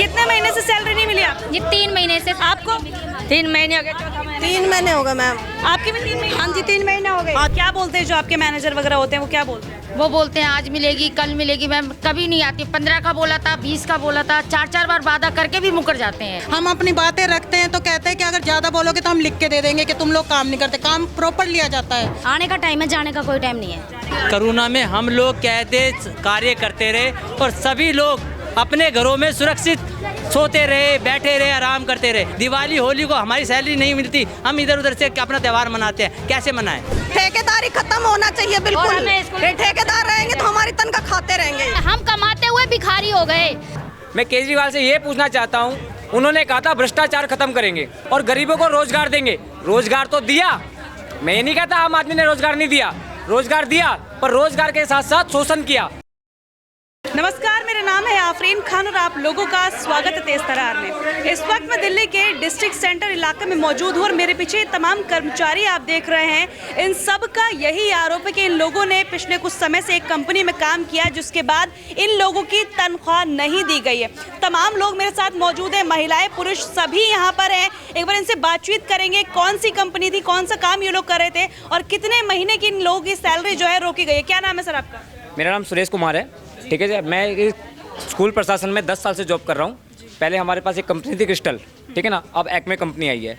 कितने महीने से सैलरी नहीं मिली आपको? ये 3 महीने से। आपको 3 महीने हो गए, चौथा महीना। 3 महीने हो गए मैम। आपके भी 3 महीने? हाँ जी 3 महीने हो गए। और क्या बोलते हैं जो आपके मैनेजर वगैरह होते हैं, वो क्या बोलते हैं? वो बोलते हैं आज मिलेगी कल मिलेगी मैम, कभी नहीं आती। 15 का बोला था, 20 का बोला था, 4 बार वादा करके भी मुकर जाते हैं। हम अपनी बातें रखते हैं तो कहते हैं कि अगर ज्यादा बोलोगे तो हम लिख के दे देंगे कि तुम लोग काम नहीं करते। काम प्रॉपर लिया जाता है। आने का टाइम है, जाने का कोई टाइम नहीं है। कोरोना में हम लोग कहते कार्य करते रहे और सभी लोग अपने घरों में सुरक्षित सोते रहे, बैठे रहे, आराम करते रहे। दिवाली होली को हमारी सैलरी नहीं मिलती, हम इधर उधर से अपना त्यौहार मनाते हैं। कैसे मनाएं? ठेकेदारी खत्म होना चाहिए बिल्कुल। ठेकेदार रहेंगे तो हमारी तनख्वाह खाते रहेंगे। हम कमाते हुए भिखारी हो गए। मैं केजरीवाल से ये पूछना चाहता हूँ, उन्होंने कहा था भ्रष्टाचार खत्म करेंगे और गरीबों को रोजगार देंगे। रोजगार तो दिया, मैं ये नहीं कहता आम आदमी ने रोजगार नहीं दिया, रोजगार दिया, पर रोजगार के साथ साथ शोषण किया। नमस्कार, मेरा नाम है आफरीन खान और आप लोगों का स्वागत है तेज तरार में। इस वक्त मैं दिल्ली के डिस्ट्रिक्ट सेंटर इलाके में मौजूद हूँ और मेरे पीछे तमाम कर्मचारी आप देख रहे हैं। इन सब का यही आरोप है कि इन लोगों ने पिछले कुछ समय से एक कंपनी में काम किया, जिसके बाद इन लोगों की तनख्वाह नहीं दी गई है। तमाम लोग मेरे साथ मौजूद हैं, महिलाएं पुरुष सभी यहाँ पर हैं। एक बार इनसे बातचीत करेंगे, कौन सी कंपनी थी, कौन सा काम ये लोग कर रहे थे और कितने महीने की इन लोगों की सैलरी जो है रोकी गई है। क्या नाम है सर आपका? मेरा नाम सुरेश कुमार है। ठीक है जी, मैं स्कूल प्रशासन में 10 साल से जॉब कर रहा हूँ। पहले हमारे पास एक कंपनी थी क्रिस्टल, ठीक है ना, अब एक्मे कंपनी आई है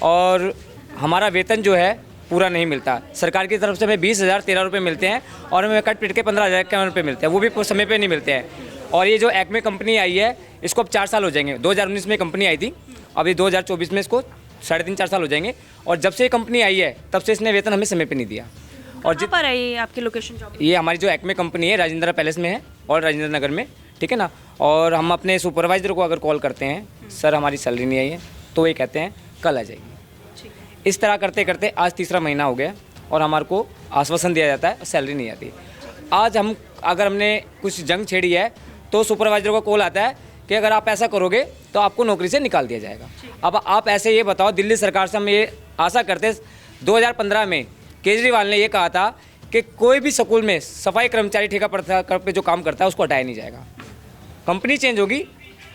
और हमारा वेतन जो है पूरा नहीं मिलता। सरकार की तरफ से हमें 20,013 रुपये मिलते हैं और हमें कट पिट के 15,000 रुपये मिलते हैं, वो भी समय पे नहीं मिलते हैं। और ये जो एक्मे कंपनी आई है इसको अब 4 साल हो जाएंगे। 2019 में कंपनी आई थी, अभी 2024 में इसको 3.5-4 साल हो जाएंगे और जब से ये कंपनी आई है तब से इसने वेतन हमें समय पर नहीं दिया। और कहाँ पर है ये आपकी लोकेशन जॉब? ये हमारी जो एक्मे कंपनी है राजेंद्र पैलेस में है और राजेंद्र नगर में, ठीक है ना। और हम अपने सुपरवाइजर को अगर कॉल करते हैं, सर हमारी सैलरी नहीं आई है, तो ये कहते हैं कल आ जाएगी। इस तरह करते करते आज 3रा महीना हो गया और हमारे को आश्वासन दिया जाता है, सैलरी नहीं आती। आज अगर हमने कुछ जंग छेड़ी है तो सुपरवाइजर को कॉल आता है कि अगर आप ऐसा करोगे तो आपको नौकरी से निकाल दिया जाएगा। अब आप ऐसे ये बताओ, दिल्ली सरकार से हम ये आशा करते 2015 में केजरीवाल ने ये कहा था कि कोई भी स्कूल में सफाई कर्मचारी ठेका पे जो काम करता है उसको हटाया नहीं जाएगा। कंपनी चेंज होगी,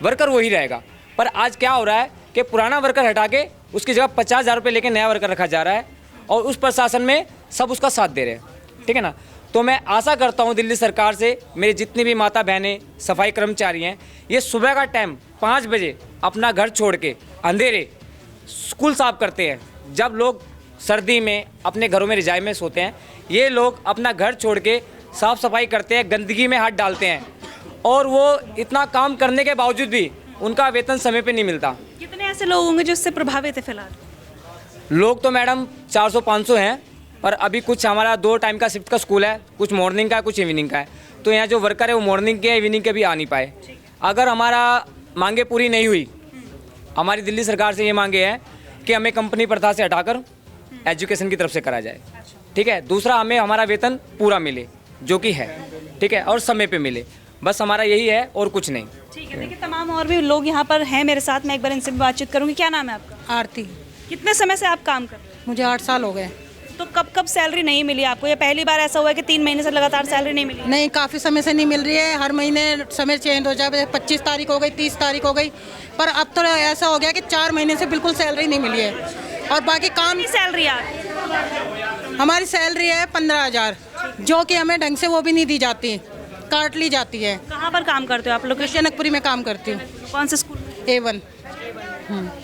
वर्कर वही रहेगा। पर आज क्या हो रहा है कि पुराना वर्कर हटा के उसकी जगह 50,000 रुपये लेके नया वर्कर रखा जा रहा है और उस प्रशासन में सब उसका साथ दे रहे हैं, ठीक है ना। तो मैं आशा करता हूँ दिल्ली सरकार से, मेरी जितनी भी माता बहनें सफाई कर्मचारी हैं, ये सुबह का टाइम 5 बजे अपना घर छोड़ के अंधेरे स्कूल साफ करते हैं। जब लोग सर्दी में अपने घरों में रजाई में सोते हैं, ये लोग अपना घर छोड़ के साफ़ सफाई करते हैं, गंदगी में हाथ डालते हैं और वो इतना काम करने के बावजूद भी उनका वेतन समय पे नहीं मिलता। कितने ऐसे लोग होंगे जो इससे प्रभावित है फिलहाल? लोग तो मैडम 400-500 हैं, पर अभी कुछ हमारा 2 टाइम का शिफ्ट का स्कूल है, कुछ मॉर्निंग का है, कुछ इवनिंग का है। तो यहाँ जो वर्कर है वो मॉर्निंग के इवनिंग के भी आ नहीं पाए। अगर हमारा मांगे पूरी नहीं हुई, हमारी दिल्ली सरकार से ये मांगे हैं कि हमें कंपनी प्रथा से हटाकर एजुकेशन की तरफ से करा जाए, ठीक है। दूसरा, हमें हमारा वेतन पूरा मिले जो कि है, ठीक है, और समय पे मिले, बस हमारा यही है और कुछ नहीं। ठीक है, देखिए तमाम और भी लोग यहाँ पर हैं मेरे साथ, मैं एक बार इनसे भी बातचीत करूँगी। क्या नाम है आपका? आरती। कितने समय से आप काम कर रहे हैं? मुझे 8 साल हो गए। तो कब सैलरी नहीं मिली आपको? या पहली बार ऐसा हुआ है कि 3 महीने से लगातार सैलरी नहीं मिली? नहीं, काफ़ी समय से नहीं मिल रही है। हर महीने समय चेंज हो जाए, 25 तारीख हो गई, 30 तारीख हो गई, पर अब तो ऐसा हो गया कि 4 महीने से बिल्कुल सैलरी नहीं मिली है। और बाकी काम सैलरी हमारी सैलरी है 15,000, जो कि हमें ढंग से वो भी नहीं दी जाती, काट ली जाती है। कहाँ पर काम करते हो आप लोग? जनकपुरी में काम करती हूँ। कौन से स्कूल? A1।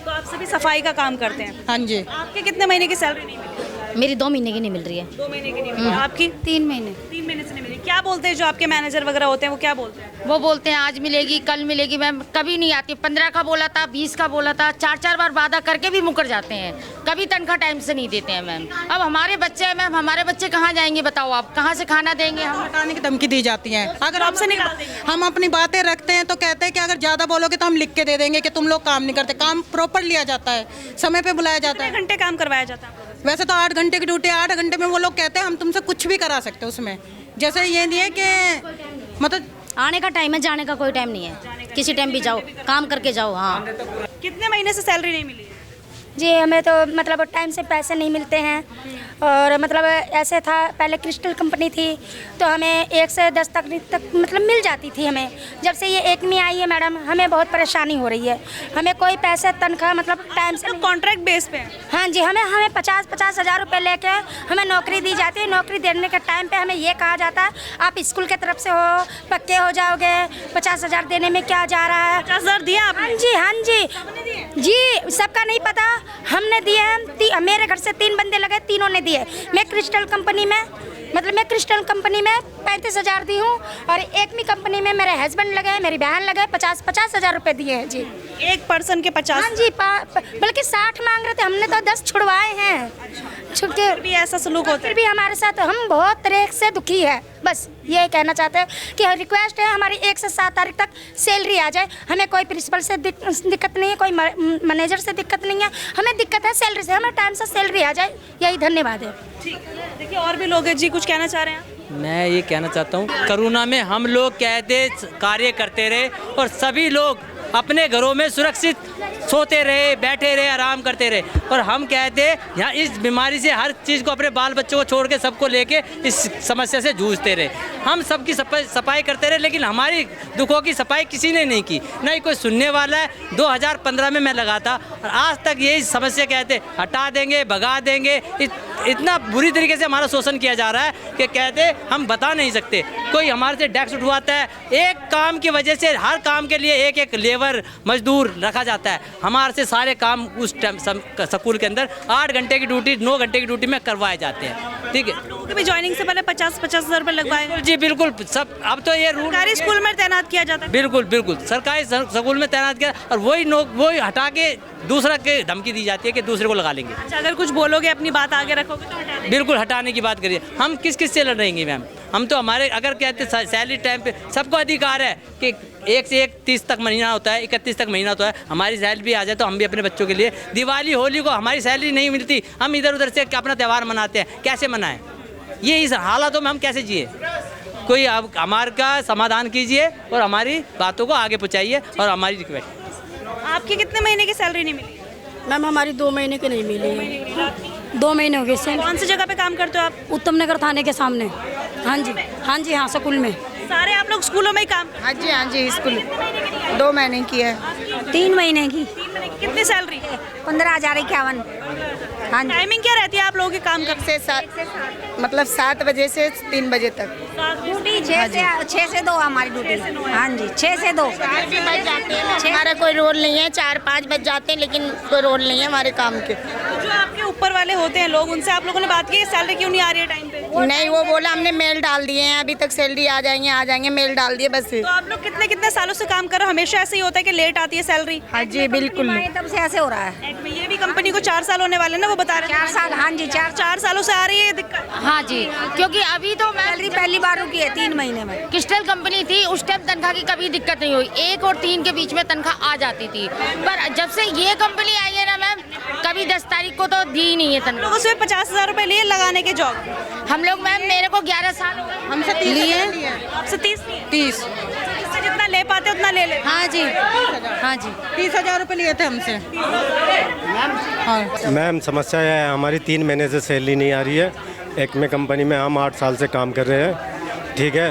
तो आप सभी सफाई का काम करते हैं? हाँ जी। आपके कितने महीने की सैलरी नहीं मिली? मेरी 2 महीने की नहीं मिल रही है। 2 महीने की नहीं मिली। आपकी? 3 महीने। 3 महीने से नहीं मिली। क्या बोलते हैं जो आपके मैनेजर वगैरह होते हैं, वो क्या बोलते हैं? वो बोलते हैं आज मिलेगी कल मिलेगी मैम, कभी नहीं आती। 15 का बोला था, 20 का बोला था, 4 बार वादा करके भी मुकर जाते हैं, कभी तनख्वाह टाइम से नहीं देते हैं मैम। अब हमारे बच्चे हैं मैम, हमारे बच्चे कहाँ जाएंगे बताओ आप? कहाँ से खाना देंगे हम? हटाने की धमकी दी जाती है। अगर आपसे निकाल देंगे। हम अपनी बातें रखते हैं तो कहते हैं कि अगर ज़्यादा बोलोगे तो हम लिख के दे देंगे कि तुम लोग काम नहीं करते। काम प्रॉपर लिया जाता है, समय पे बुलाया जाता है। कितने घंटे काम करवाया जाता है आप लोगों से? वैसे तो 8 घंटे की ड्यूटी, 8 घंटे में वो लोग कहते हैं हम तुमसे कुछ भी करा सकते हैं उसमें। जैसे ये नहीं है कि मतलब आने का टाइम है, जाने का कोई टाइम नहीं है। किसी टाइम भी जाओ, काम करके जाओ। हाँ। कितने महीने से सैलरी नहीं मिली है? जी हमें तो मतलब टाइम से पैसे नहीं मिलते हैं और मतलब ऐसे था पहले क्रिस्टल कंपनी थी तो हमें 1 से 10 तक मतलब मिल जाती थी हमें। जब से ये एकमी आई है मैडम हमें बहुत परेशानी हो रही है, हमें कोई पैसे तनख्वाह मतलब टाइम से कॉन्ट्रैक्ट बेस पे है। हाँ जी हमें 50 हज़ार रुपये लेके हमें नौकरी दी जाती है। नौकरी देने के टाइम पे हमें ये कहा जाता है आप स्कूल के तरफ से हो पक्के हो जाओगे, 50 हज़ार देने में क्या जा रहा है। 50 हज़ार दिया आपने? हाँ जी जी सबका नहीं पता, हमने दिए हैं। मेरे घर से 3 बंदे लगे, तीनों ने दिए। मैं क्रिस्टल कंपनी में 35 हज़ार दी हूँ और एकमी कंपनी में मेरे हस्बैंड लगे, मेरी बहन लगे, 50 हज़ार रुपये दिए हैं जी। एक पर्सन के 50? हाँ जी बल्कि 60 मांग रहे थे, हमने तो 10 छुड़वाए हैं। छुटके भी ऐसा सलूक होता है? फिर भी हमारे साथ हम बहुत तरह से दुखी है। बस ये कहना चाहते हैं कि रिक्वेस्ट है हमारी 1 से 7 तारीख तक सैलरी आ जाए। हमें कोई प्रिंसिपल से दिक्कत नहीं है, कोई मैनेजर से दिक्कत नहीं है, हमें दिक्कत है सैलरी से। हमें टाइम से सैलरी आ जाए, यही धन्यवाद है। ठीक है, देखिए और भी लोग हैं जी, कुछ कहना चाह रहे हैं आप? मैं ये कहना चाहता हूँ कोरोना में हम लोग कैदे कार्य करते रहे और सभी लोग अपने घरों में सुरक्षित सोते रहे, बैठे रहे, आराम करते रहे। और हम कहते यहाँ इस बीमारी से हर चीज़ को अपने बाल बच्चों को छोड़ के सबको लेके इस समस्या से जूझते रहे। हम सबकी सफाई करते रहे लेकिन हमारी दुखों की सफाई किसी ने नहीं की, नहीं कोई सुनने वाला है। 2015 में मैं लगा था और आज तक यही समस्या कहते हटा देंगे, भगा देंगे। इतना बुरी तरीके से हमारा शोषण किया जा रहा है कि कहते हम बता नहीं सकते। कोई हमारे से टैक्स उठवाता है, एक काम की वजह से हर काम के लिए एक लेबर मजदूर रखा जाता है। हमारे से सारे काम उस टाइम स्कूल के अंदर 8 घंटे की ड्यूटी 9 घंटे की ड्यूटी में करवाए जाते हैं। ठीक है, लोगों के भी ज्वाइनिंग से पहले 50 हज़ार रुपये लगवाएंगे जी बिल्कुल। सब अब तो ये रूल सरकारी स्कूल में तैनात किया जाता है। बिल्कुल सरकारी स्कूल में तैनात किया और वही हटा के दूसरा के धमकी दी जाती है कि दूसरे को लगा लेंगे। अच्छा, अगर कुछ बोलोगे अपनी बात आगे रखोगे तो हटा देंगे। बिल्कुल हटाने की बात करिए। हम किस से लड़ेंगे मैम? हम तो हमारे अगर कहते सैलरी टाइम पे सबको अधिकार है कि 1 से 30 तक महीना होता है, 31 तक महीना होता है। हमारी सैलरी भी आ जाए तो हम भी अपने बच्चों के लिए दिवाली होली को हमारी सैलरी नहीं मिलती, हम इधर उधर से अपना त्यौहार मनाते हैं। कैसे मनाएं? ये इस हालातों में हम कैसे जिए? कोई अब हमारे का समाधान कीजिए और हमारी बातों को आगे पहुँचाइए। और हमारी रिक्वेस्ट, आपकी कितने महीने की सैलरी नहीं मिली? मैम हमारी 2 महीने की नहीं मिली, 2 महीने हो गए सेम। कौन सी जगह पे काम करते हो आप? उत्तम नगर थाने के सामने। हाँ जी हाँ स्कूल में। सारे आप लोग स्कूलों में ही काम? हाँ जी स्कूल 2 महीने की है। 3 महीने की। कितनी सैलरी? 15,051। हाँ जी। टाइमिंग क्या रहती है आप लोगों के काम का? से 7 बजे से 3 बजे तक। ड्यूटी 6 से 2 हमारी ड्यूटी। हाँ जी 6 से 2। हमारा कोई रोल नहीं है, 4-5 बज जाते हैं लेकिन कोई रोल नहीं है हमारे काम के। जो आपके ऊपर वाले होते हैं लोग, उनसे आप लोगों ने बात की सैलरी क्यों नहीं आ रही है टाइम पे? नहीं, वो बोला हमने मेल डाल दिए हैं, अभी तक सैलरी आ जाएंगे, मेल डाल दिए बस। तो आप लोग कितने सालों से काम कर रहे हो? हमेशा ऐसे ही होता है कि लेट आती है सैलरी? हाँ जी बिल्कुल। तब से ऐसे हो रहा है। ये भी कंपनी को 4 साल होने वाले ना, वो बता रहे हैं। 4 साल। हाँ जी 4 सालों से आ रही है दिक्कत। हाँ जी, क्योंकि अभी तो सैलरी पहली बार रुकी है 3 महीने में। क्रिस्टल कंपनी थी उस टाइम तनख्वाह की कभी दिक्कत नहीं हुई, 1 और 3 के बीच में तनख्वाह आ जाती थी। पर जब से ये कंपनी आई है ना मैम, कभी 10 तारीख को तो दी ही नहीं है तनख्वाह। लोग उसमें 50 हज़ार रुपये लिए लगाने के जॉब। हम लोग मैम, मेरे को 11 साल हो गए। हमसे 30 लिए। आपसे 30 लिए? 30। जिससे जितना ले पाते उतना ले ले। हाँ जी 30 हज़ार रुपये लिए थे हमसे। हाँ मैम समस्या है हमारी 3 महीने से सैलरी नहीं आ रही है। एक में कंपनी में हम 8 साल से काम कर रहे हैं। ठीक है,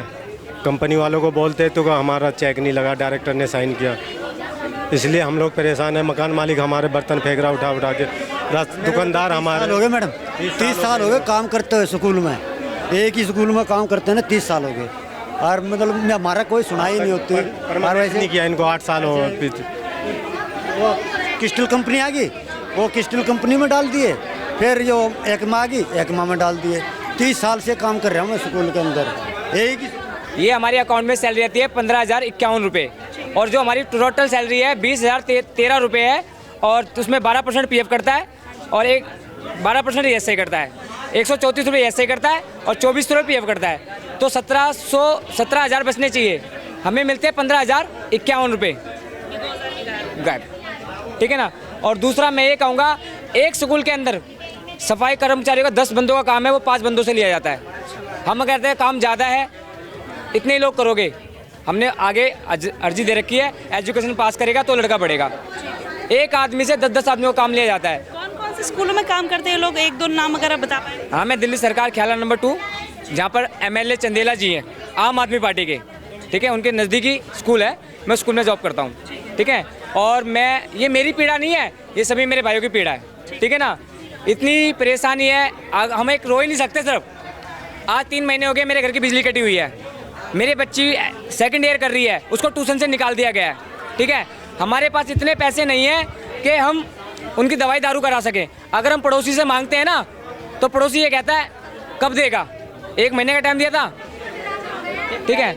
कंपनी वालों को बोलते तो हमारा चेक नहीं लगा, डायरेक्टर ने साइन किया, इसलिए हम लोग परेशान हैं। मकान मालिक हमारे बर्तन फेंक रहा उठा के, दुकानदार हमारे हो गए मैडम 30 साल हो गए काम करते हुए स्कूल में। एक ही स्कूल में काम करते हैं ना 30 साल हो गए और मतलब हमारा कोई सुनाई नहीं होती। और वैसे नहीं किया इनको 8 साल हो गए। वो क्रिस्टल कंपनी आ गई, वो क्रिस्टल कंपनी में डाल दिए, फिर जो एकमा आ गई एकमा में डाल दिए। 30 साल से काम कर रहा हूँ मैं स्कूल के अंदर। एक ये हमारे अकाउंट में सैलरी रहती है 15,051 रुपये और जो हमारी टोटल सैलरी है 20,013 रुपये है और उसमें 12% PF करता है और 12% ESI करता है, 134 रुपये ESI करता है और 24 रुपये PF करता है। तो 17,000 बचने चाहिए, हमें मिलते हैं 15,051 रुपये गायब। ठीक है ना। और दूसरा मैं ये कहूँगा, एक स्कूल के अंदर सफाई कर्मचारियों का 10 बंदों का काम है, वो 5 बंदों से लिया जाता है। हम कहते हैं काम ज़्यादा है, इतने ही लोग करोगे। हमने आगे अर्जी दे रखी है, एजुकेशन पास करेगा तो लड़का बढ़ेगा। एक आदमी से 10-10 आदमियों का काम लिया जाता है। स्कूलों में काम करते हैं लोग, एक दो नाम अगर आप बता पाए। हाँ, मैं दिल्ली सरकार ख्याला नंबर 2, जहाँ पर MLA चंदेला जी हैं, आम आदमी पार्टी के, ठीक है, उनके नज़दीकी स्कूल है, मैं स्कूल में जॉब करता हूँ, ठीक है। और ये मेरी पीड़ा नहीं है, ये सभी मेरे भाइयों की पीड़ा है, ठीक है ना। इतनी परेशानी है, हम एक रो ही नहीं सकते। सिर्फ आज 3 महीने हो गए मेरे घर की बिजली कटी हुई है, मेरे बच्ची 2nd ईयर कर रही है, उसको ट्यूशन से निकाल दिया गया है, ठीक है। हमारे पास इतने पैसे नहीं हैं कि हम उनकी दवाई दारू करा सकें। अगर हम पड़ोसी से मांगते हैं ना, तो पड़ोसी ये कहता है कब देगा, 1 महीने का टाइम दिया था, ठीक है।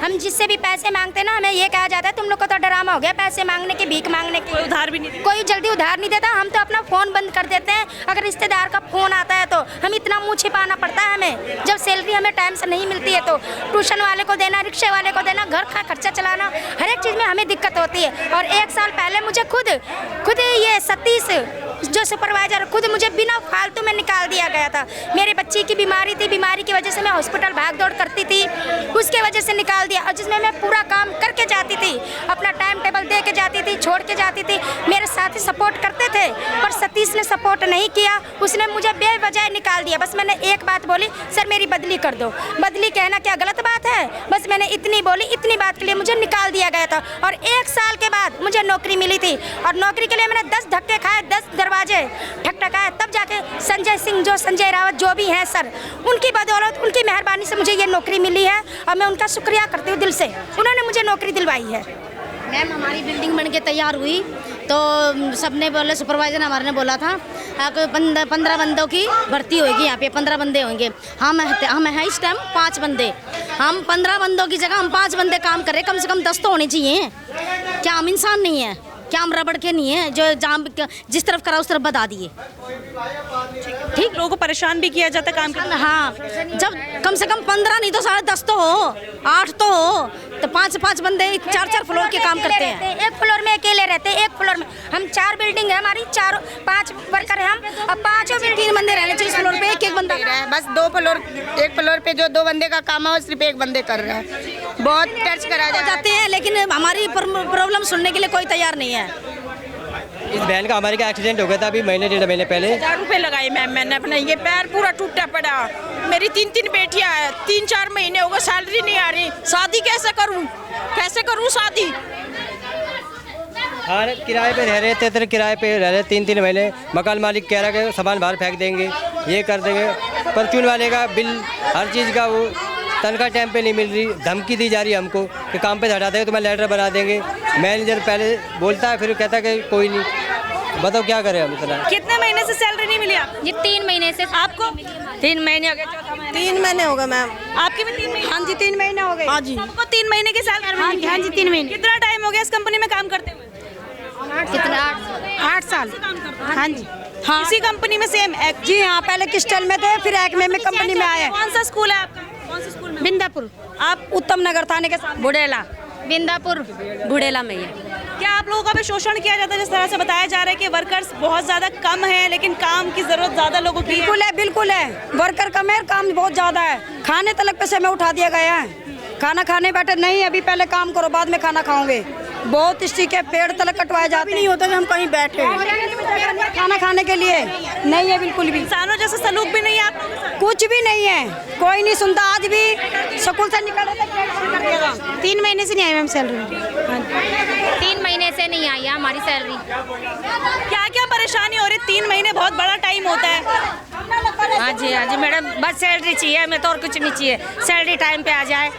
हम जिससे भी पैसे मांगते हैं ना, हमें ये कहा जाता है तुम लोग को तो ड्रामा हो गया पैसे मांगने की, भीख मांगने की। कोई उधार भी नहीं, कोई जल्दी उधार नहीं देता। हम तो अपना फ़ोन बंद कर देते हैं, अगर रिश्तेदार का फ़ोन आता है तो हम इतना मुँह छिपाना पड़ता है हमें। जब सैलरी हमें टाइम से नहीं मिलती है तो ट्यूशन वाले को देना, रिक्शे वाले को देना, घर का खर्चा चलाना, हर एक चीज़ में हमें दिक्कत होती है। और 1 साल पहले मुझे खुद ये सतीश जो सुपरवाइजर, खुद मुझे बिना फालतू में निकाल दिया गया था। मेरे बच्ची की बीमारी थी, बीमारी की वजह से मैं हॉस्पिटल भाग दौड़ करती थी, उसके वजह से निकाल दिया। और जिसमें मैं पूरा काम करके जाती थी, अपना टाइम टेबल दे के जाती थी, छोड़ के जाती थी, मेरे साथी सपोर्ट करते थे, पर सतीश ने सपोर्ट नहीं किया, उसने मुझे बेवजह निकाल दिया। बस मैंने एक बात बोली, सर मेरी बदली कर दो। बदली कहना क्या गलत बात है? बस मैंने इतनी बोली, इतनी बात के लिए मुझे निकाल दिया गया था। और 1 साल के बाद मुझे नौकरी मिली थी, और नौकरी के लिए मैंने 10 धक्के खाए, 10 दरवाजे ठकठकाए, तब जाके संजय सिंह, जो संजय रावत जो भी हैं सर, उनकी बदौलत, उनकी मेहरबानी से मुझे ये नौकरी मिली है, और मैं उनका शुक्रिया करती हूँ दिल से। उन्होंने मुझे नौकरी दिलवाई है। मैम, हमारी बिल्डिंग बन के तैयार हुई तो सबने बोले, सुपरवाइजर हमारे ने बोला था 15 बंदों की भर्ती होगी, यहाँ पे 15 बंदे होंगे। हम हैं इस टाइम 5 बंदे। हम 15 बंदों की जगह हम 5 बंदे काम कर रहे, कम से कम 10 तो होने चाहिए। क्या हम इंसान नहीं है? क्या हम रबड़ के नहीं है जो जहाँ जिस तरफ करा उस तरफ बता दिए? ठीक, लोगों को परेशान भी किया जाता काम करने। हाँ, जब कम से कम 15 नहीं तो 10.5 तो हो, 8 तो हो, तो 5 बंदे 4 फ्लोर के काम करते हैं। 1 फ्लोर में अकेले रहते हैं, 1 फ्लोर में। हम 4 बिल्डिंग है हमारी, 5 वर्कर है हम, और 5 3 बंदे रहने चाहिए इस फ्लोर पे, एक बंदा है। बस 1 फ्लोर पे जो 2 बंदे का काम है वो सिर्फ 1 बंदे कर रहे हैं। बहुत टच करा जाते हैं, लेकिन हमारी प्रॉब्लम सुनने के लिए कोई तैयार नहीं है। इस बहन का हमारे का एक्सीडेंट हो गया था अभी 1.5 महीने पहले। 1000 रुपये लगाए मैम मैंने अपना, ये पैर पूरा टूटा पड़ा। मेरी 3 बेटियां हैं, 3-4 महीने हो गए सैलरी नहीं आ रही। शादी कैसे करूं शादी? हाँ, किराए पे रह रहे थे, तेरे किराए पे रह रहे 3 महीने। मकान मालिक कह रहा है सामान बाहर फेंक देंगे, ये कर देंगे। परचून वाले का बिल, हर चीज़ का वो तनख्वाह टाइम पे नहीं मिल रही। धमकी दी जा रही है हमको कि काम पे हटा देंगे, तुम्हें लेटर बना देंगे। मैनेजर पहले बोलता है, फिर कहता है कि कोई नहीं। बताओ क्या करें हम इतना। कितने महीने से सैलरी नहीं मिली आपको? ये 3 महीने से। आपको? 3 महीने हो गए। 3 महीने हो गए मैम। आपके भी 3 महीने? हाँ जी, 3 महीने हो गए। हाँ जी, आपको 3 महीने की सैलरी? हाँ जी, 3 महीने। कितना टाइम हो गया इस कंपनी में काम करते हुए? कितना? 8 साल। हाँ जी, हाँ। इसी कंपनी में सेम? जी हाँ, पहले क्रिस्टल में थे, फिर एक्मे में कंपनी में आए। कौन सा स्कूल है आपका? कौन सा स्कूल में? बिंदापुर। आप उत्तम नगर थाने के सामने। बुढ़ेला। बिंदापुर बुढ़ेला में ही। क्या आप लोगों का भी शोषण किया जाता है? जिस तरह से बताया जा रहा है कि वर्कर्स बहुत ज़्यादा कम है, लेकिन काम की ज़रूरत ज़्यादा लोगों की है। बिल्कुल है। वर्कर कम है, काम बहुत ज़्यादा है। खाने तलक पे से में उठा दिया गया है। खाना खाने बैठे नहीं, अभी पहले काम करो बाद में खाना खाओगे। बहुत स्टिक है, पेड़ तलक कटवाए जाते नहीं होता कि हम कहीं बैठे खाना खाने के लिए नहीं है, बिल्कुल भी। इंसानों जैसा सलूक भी नहीं है आप लोगों के साथ? कुछ भी नहीं है, कोई नहीं सुनता। आज भी स्कूल से निकले तक 3 महीने से नहीं आई मैम सैलरी। 3 महीने से नहीं आई है हमारी सैलरी। क्या क्या परेशानी हो रही? 3 महीने बहुत बड़ा टाइम होता है। हाँ जी मैडम, बस सैलरी चाहिए हमें, तो और कुछ नहीं चाहिए। सैलरी टाइम पे आ जाए।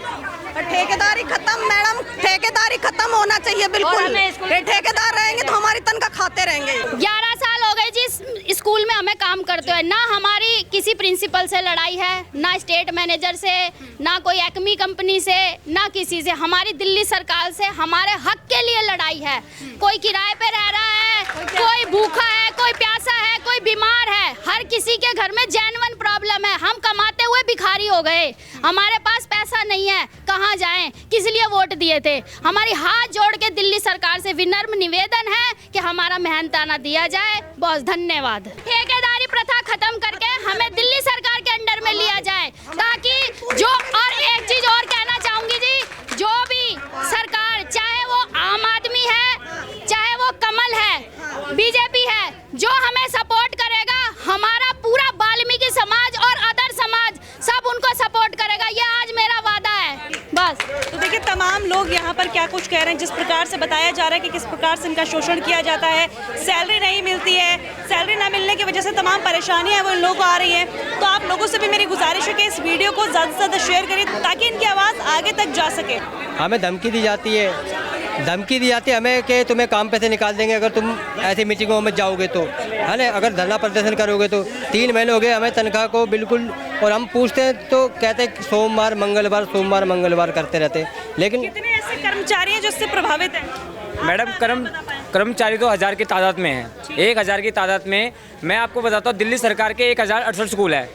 ठेकेदारी खत्म मैडम, ठेकेदारी खत्म होना चाहिए बिल्कुल। ठेकेदार रहेंगे तो हमारी तनख्वाह खाते रहेंगे। 11 साल हो गए जिस स्कूल में हमें काम करते हुए, ना हमारी किसी प्रिंसिपल से लड़ाई है, ना स्टेट मैनेजर से, ना कोई एक्मी कंपनी से, ना किसी से। हमारी दिल्ली सरकार से हमारे हक के लिए लड़ाई है। कोई किराए पे रह रहा है, कोई भूखा है, कोई प्यासा है, कोई बीमार है, हर किसी के घर में जेन्युइन प्रॉब्लम है। हम कमाते हुए भिखारी हो गए, हमारे पास पैसा नहीं है, कहाँ जाएं? किस लिए वोट दिए थे? हमारी हाथ जोड़ के दिल्ली सरकार से विनम्र निवेदन है कि हमारा मेहनताना दिया जाए। बहुत धन्यवाद। ठेकेदारी प्रथा खत्म करके हमें दिल्ली सरकार के अंडर में लिया जाए, ताकि जो, और एक चीज और कहना चाहूंगी जी, जो भी सरकार, चाहे वो आम आदमी है, चाहे वो कमल है, बीजेपी है, जो लोग यहाँ पर क्या कुछ कह रहे हैं, जिस प्रकार से बताया जा रहा है कि किस प्रकार से इनका शोषण किया जाता है, सैलरी नहीं मिलती है, सैलरी ना मिलने की वजह से तमाम परेशानियां वो इन लोगों को आ रही हैं। तो आप लोगों से भी मेरी गुजारिश है कि इस वीडियो को ज़्यादा से ज़्यादा शेयर करिए ताकि इनकी आवाज़ आगे तक जा सके। हमें धमकी दी जाती है हमें कि तुम्हें काम पे से निकाल देंगे अगर तुम ऐसी मीटिंगों में जाओगे तो, है ना। अगर धरना प्रदर्शन करोगे तो 3 महीने हो गए हमें तनख्वाह को बिल्कुल, और हम पूछते हैं तो कहते हैं सोमवार मंगलवार करते रहते हैं। लेकिन कितने ऐसे कर्मचारी हैं जो इससे प्रभावित हैं? मैडम कर्मचारी तो 1000 की तादाद में हैं। 1000 की तादाद में मैं आपको बताता हूँ, दिल्ली सरकार के 1068 स्कूल है,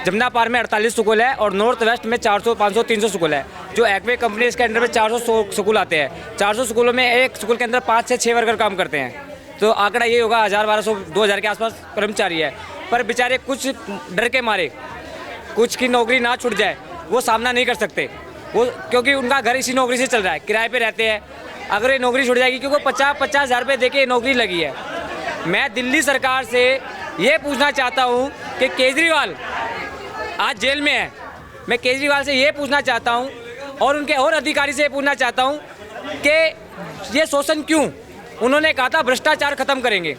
जमुना पार में 48 स्कूल है और नॉर्थ वेस्ट में 400, 500, 300 स्कूल है। जो एक्वे कंपनी इसके अंडर में 400 स्कूल आते हैं। 400 स्कूलों में एक स्कूल के अंदर 5 से 6 वर्कर काम करते हैं, तो आंकड़ा ये होगा 1000, 1200, 2000 के आसपास कर्मचारी है। पर बेचारे कुछ डर के मारे, कुछ की नौकरी ना छूट जाए वो सामना नहीं कर सकते, वो क्योंकि उनका घर इसी नौकरी से चल रहा है, किराए पे रहते हैं। अगर ये नौकरी छूट जाएगी, क्योंकि 50-50 हज़ार रुपये दे के नौकरी लगी है। मैं दिल्ली सरकार से ये पूछना चाहता हूँ कि केजरीवाल आज जेल में है, मैं केजरीवाल से ये पूछना चाहता हूँ और उनके और अधिकारी से ये पूछना चाहता हूँ कि ये शोषण क्यों। उन्होंने कहा था भ्रष्टाचार खत्म करेंगे,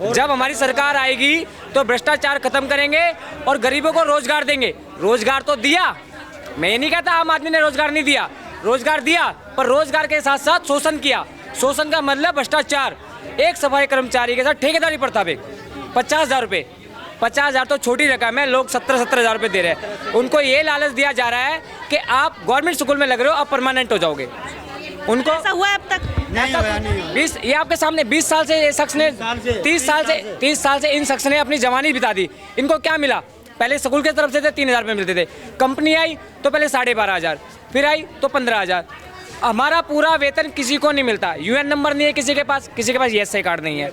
जब हमारी सरकार आएगी तो भ्रष्टाचार खत्म करेंगे और गरीबों को रोजगार देंगे। रोजगार तो दिया, मैं ये नहीं कहता आम आदमी ने रोजगार नहीं दिया, रोजगार दिया, पर रोजगार के साथ साथ शोषण किया। शोषण का मतलब भ्रष्टाचार। एक सफाई कर्मचारी के साथ ठेकेदारी प्रथा पे 50,000 रुपये, 50,000 तो छोटी रकम है, लोग 17,000 रुपये दे रहे हैं। उनको ये लालच दिया जा रहा है कि आप गवर्नमेंट स्कूल में लग रहे हो, आप परमानेंट हो जाओगे। उनको ऐसा हुआ है अब तक? 20 ये आपके सामने 20 साल से ये शख्स ने 30 साल से इन शख्स ने अपनी जवानी बिता दी। इनको क्या मिला? पहले स्कूल की तरफ से थे 3,000 रुपये मिलते थे, कंपनी आई तो पहले 12,500, फिर आई तो 15,000। हमारा पूरा वेतन किसी को नहीं मिलता, यूएन नंबर नहीं है किसी के पास ESI कार्ड नहीं है।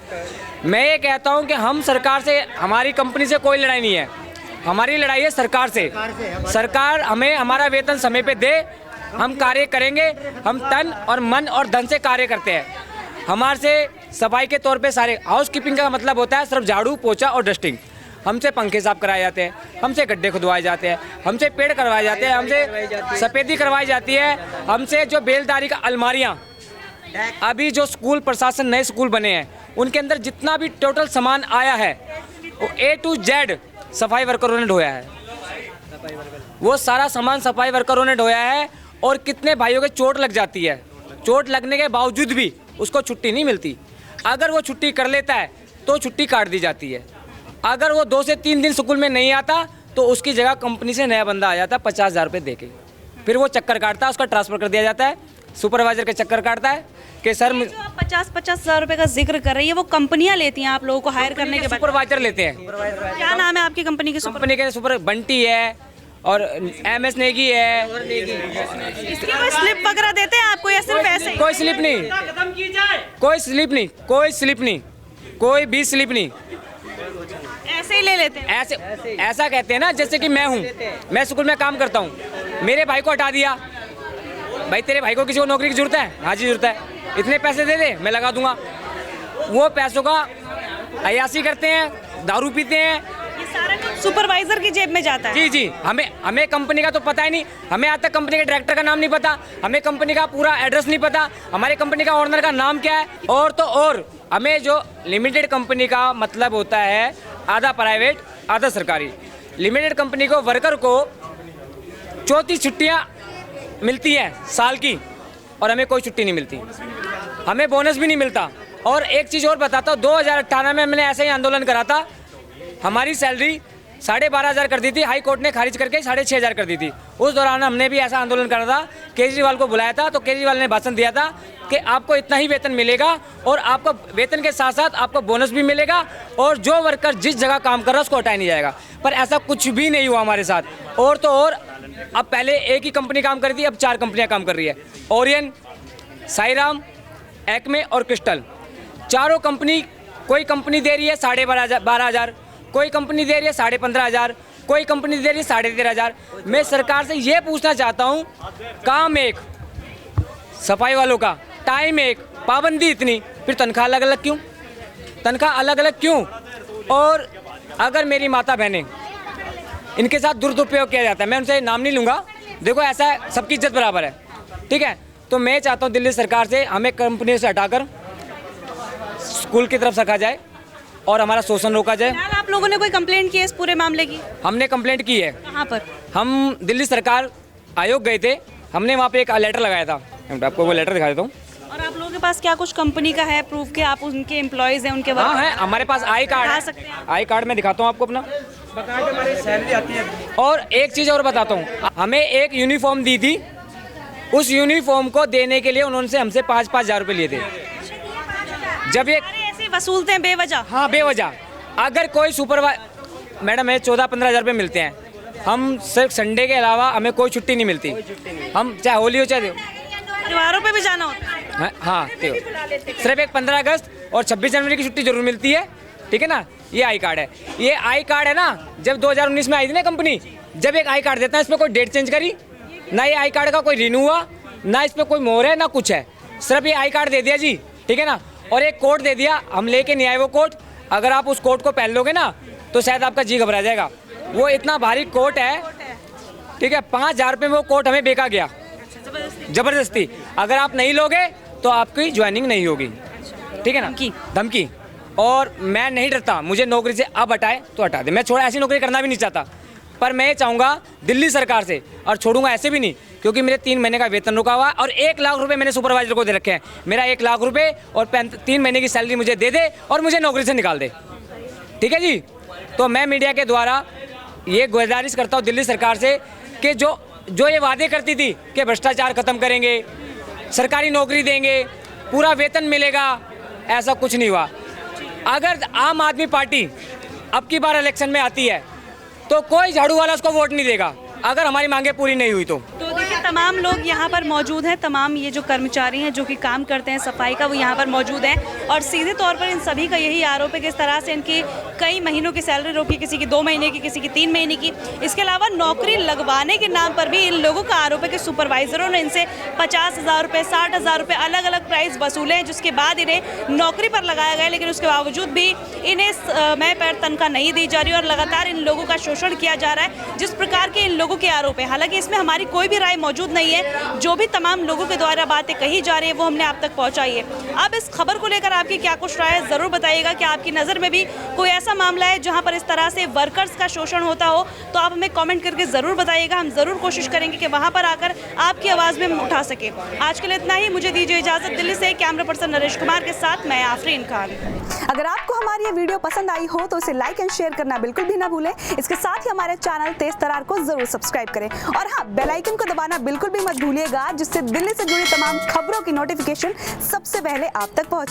मैं ये कहता हूँ कि हम सरकार से, हमारी कंपनी से कोई लड़ाई नहीं है, हमारी लड़ाई है सरकार से। सरकार हमें हमारा वेतन समय पे दे, हम कार्य करेंगे। हम तन और मन और धन से कार्य करते हैं। हमारे से सफाई के तौर पे सारे हाउस कीपिंग का मतलब होता है सिर्फ झाड़ू पोछा और डस्टिंग। हमसे पंखे साफ कराए जाते हैं, हमसे गड्ढे खुदवाए जाते हैं, हमसे पेड़ करवाए जाते हैं, हमसे सफ़ेदी करवाई जाती है, हमसे जो बेलदारी का अलमारियाँ, अभी जो स्कूल प्रशासन नए स्कूल बने हैं उनके अंदर जितना भी टोटल सामान आया है वो A to Z सफाई वर्करों ने ढोया है। वो सारा सामान सफाई वर्करों ने ढोया है। और कितने भाइयों के चोट लग जाती है, चोट लगने के बावजूद भी उसको छुट्टी नहीं मिलती। अगर वो छुट्टी कर लेता है तो छुट्टी काट दी जाती है। अगर वो 2 से 3 दिन स्कूल में नहीं आता तो उसकी जगह कंपनी से नया बंदा आ जाता है 50,000 रुपये दे के, फिर वो चक्कर काटता है, उसका ट्रांसफ़र कर दिया जाता है, सुपरवाइजर के चक्कर काटता है कि सर 50,000 रुपये का जिक्र कर रही है, वो कंपनियां लेती हैं आप लोगों को हायर करने के बाद? सुपरवाइजर लेते हैं। क्या नाम है आपकी कंपनी के? कंपनी के सुपर बंटी है और MS नेगी है। इसकी कोई स्लिप वगैरह देते हैं आपको या सिर्फ ऐसे? कोई स्लिप नहीं, कोई भी स्लिप नहीं, ऐसे ही ले लेते हैं। ऐसा कहते हैं ना, जैसे कि मैं स्कूल में काम करता हूँ, मेरे भाई को हटा दिया, भाई तेरे भाई को किसी को नौकरी की जरूरत है? हाँ जी जरूरत है, इतने पैसे दे दे मैं लगा दूंगा। वो पैसों का अयासी करते हैं, दारू पीते हैं, ये सारा सुपरवाइजर की जेब में जाता है। जी हमें कंपनी का तो पता ही नहीं, हमें आज तक कंपनी के डायरेक्टर का नाम नहीं पता, हमें कंपनी का पूरा एड्रेस नहीं पता, हमारे कंपनी का ओनर का नाम क्या है। और तो और हमें जो लिमिटेड कंपनी का मतलब होता है आधा प्राइवेट आधा सरकारी। लिमिटेड कंपनी को वर्कर को 34 छुट्टियाँ मिलती हैं साल की और हमें कोई छुट्टी नहीं मिलती, हमें बोनस भी नहीं मिलता। और एक चीज़ और बताता हूँ, 2018 में मैंने ऐसे ही आंदोलन करा था, हमारी सैलरी 12,500 कर दी थी, हाई कोर्ट ने खारिज करके 6,500 कर दी थी। उस दौरान हमने भी ऐसा आंदोलन करा था, केजरीवाल को बुलाया था, तो केजरीवाल ने भाषण दिया था कि आपको इतना ही वेतन मिलेगा और आपको वेतन के साथ साथ आपको बोनस भी मिलेगा और जो वर्कर जिस जगह काम कर रहा है उसको हटाया नहीं जाएगा। पर ऐसा कुछ भी नहीं हुआ हमारे साथ। और तो और अब पहले एक ही कंपनी काम कर रही थी, अब 4 कंपनियाँ काम कर रही है, ओरियन, साईराम, एक्मे और क्रिस्टल। चारों कंपनी, कोई कंपनी दे रही है 12,500, कोई कंपनी दे रही है 15,500, कोई कंपनी दे रही है 13,500। मैं सरकार से ये पूछना चाहता हूँ, काम एक, सफाई वालों का टाइम एक, पाबंदी इतनी, फिर तनख्वाह अलग अलग क्यों? तनख्वाह अलग अलग क्यों? और अगर मेरी माता बहनें, इनके साथ दुरुपयोग किया जाता है, मैं उनसे नाम नहीं लूँगा, देखो ऐसा है, सबकी इज्जत बराबर है, ठीक है, तो मैं चाहता हूँ दिल्ली सरकार से हमें कंपनी से हटाकर स्कूल की तरफ रखा जाए और हमारा शोषण रोका जाए। फिलहाल आप लोगों ने कोई कंप्लेंट की है इस पूरे मामले की? हमने कंप्लेंट की है। कहाँ पर? हम दिल्ली सरकार आयोग गए थे, हमने वहाँ पे एक लेटर लगाया था, आपको वो लेटर दिखा देता हूँ। और आप लोगों के पास क्या कुछ कंपनी का है प्रूफ के आप उनके एम्प्लॉयज़ हैं, उनके हाँ है, हमारे पास आई कार्ड दिखा है। सकते हैं? आई कार्ड मैं दिखाता हूँ आपको अपना। हमारी सैलरी आती है। और एक चीज़ और बताता हूँ, हमें एक यूनिफॉर्म दी थी, उस यूनिफॉर्म को देने के लिए उन्होंने हमसे 5-5 हज़ार रुपये लिए थे। जब ये ऐसे वसूलते हैं बेवजह? हाँ बेवजह। अगर कोई मैडम है 14-15 हज़ार रुपये मिलते हैं, हम सिर्फ संडे के अलावा हमें कोई छुट्टी नहीं मिलती। हम चाहे होली हो चाहे परिवारों पे भी जाना होता है? हाँ सिर्फ एक 15 अगस्त और 26 जनवरी की छुट्टी जरूर मिलती है, ठीक है ना। ये आई कार्ड है, ये आई कार्ड है ना, जब 2019 में आई थी ना कंपनी, जब एक आई कार्ड देता है, इसमें कोई डेट चेंज करी ना, ये आई कार्ड का कोई रिन्यू हुआ ना, इस पर कोई मोहर है ना कुछ है, सिर्फ ये आई कार्ड दे दिया जी, ठीक है ना। और एक कोट दे दिया, हम लेके नहीं आए वो कोट। अगर आप उस कोट को पहन लोगे ना तो शायद आपका जी घबरा जाएगा। वो इतना भारी कोट है, ठीक है, 5 हज़ार रुपये में वो कोट हमें बेचा गया जबरदस्ती। अगर आप नहीं लोगे तो आपकी ज्वाइनिंग नहीं होगी, ठीक है ना। धमकी। और मैं नहीं डरता, मुझे नौकरी से अब हटाए तो हटा दे, मैं ऐसी नौकरी करना भी नहीं चाहता। पर मैं चाहूँगा दिल्ली सरकार से, और छोड़ूंगा ऐसे भी नहीं, क्योंकि मेरे 3 महीने का वेतन रुका हुआ है और 1 लाख रुपए मैंने सुपरवाइजर को दे रखे हैं। मेरा 1 लाख रुपए और 3 महीने की सैलरी मुझे दे दे और मुझे नौकरी से निकाल दे, ठीक है जी। तो मैं मीडिया के द्वारा ये गुजारिश करता हूँ दिल्ली सरकार से कि जो ये वादे करती थी कि भ्रष्टाचार खत्म करेंगे, सरकारी नौकरी देंगे, पूरा वेतन मिलेगा, ऐसा कुछ नहीं हुआ। अगर आम आदमी पार्टी अब की बार इलेक्शन में आती है तो कोई झाड़ू वाला उसको वोट नहीं देगा, अगर हमारी मांगे पूरी नहीं हुई तो देखिए तमाम लोग यहाँ पर मौजूद हैं, तमाम ये जो कर्मचारी हैं जो कि काम करते हैं सफाई का, वो यहाँ पर मौजूद हैं और सीधे तौर पर इन सभी का यही आरोप है कि इस तरह से इनकी कई महीनों की सैलरी रोकी, किसी की 2 महीने की, किसी की 3 महीने की। इसके अलावा नौकरी लगवाने के नाम पर भी इन लोगों का आरोप है कि सुपरवाइजरों ने इनसे 50 हज़ार रुपये, 60 हज़ार रुपये अलग अलग प्राइस वसूले हैं, जिसके बाद इन्हें नौकरी पर लगाया गया, लेकिन उसके बावजूद भी इन्हें समय पर तनख्वाह नहीं दी जा रही और लगातार इन लोगों का शोषण किया जा रहा है, जिस प्रकार के इन लोगों के आरोप है। हालांकि इसमें हमारी कोई भी राय मौजूद नहीं है, जो भी तमाम लोगों के द्वारा बातें कही जा रही है वो हमने आप तक पहुंचाई है। अब इस खबर को लेकर आपकी क्या कुछ राय है जरूर बताइएगा कि आपकी नज़र में भी कोई ऐसा मामला है जहां पर इस तरह से वर्कर्स का शोषण होता हो, तो आप हमें कमेंट करके ज़रूर बताइएगा। हम ज़रूर कोशिश करेंगे कि वहां पर आकर आपकी आवाज़ में उठा सके। आज के लिए इतना ही, मुझे दीजिए इजाज़त। दिल्ली से कैमरा पर्सन नरेश कुमार के साथ मैं आफरीन खान। अगर आपको हमारी ये वीडियो पसंद आई हो तो इसे लाइक एंड शेयर करना बिल्कुल भी ना भूलें। इसके साथ ही हमारे चैनल तेज तरार को जरूर सब्सक्राइब करें और हाँ, बेल आइकन को दबाना बिल्कुल भी मत भूलिएगा, जिससे दिल्ली से जुड़ी तमाम खबरों की नोटिफिकेशन सबसे पहले आप तक पहुंचे।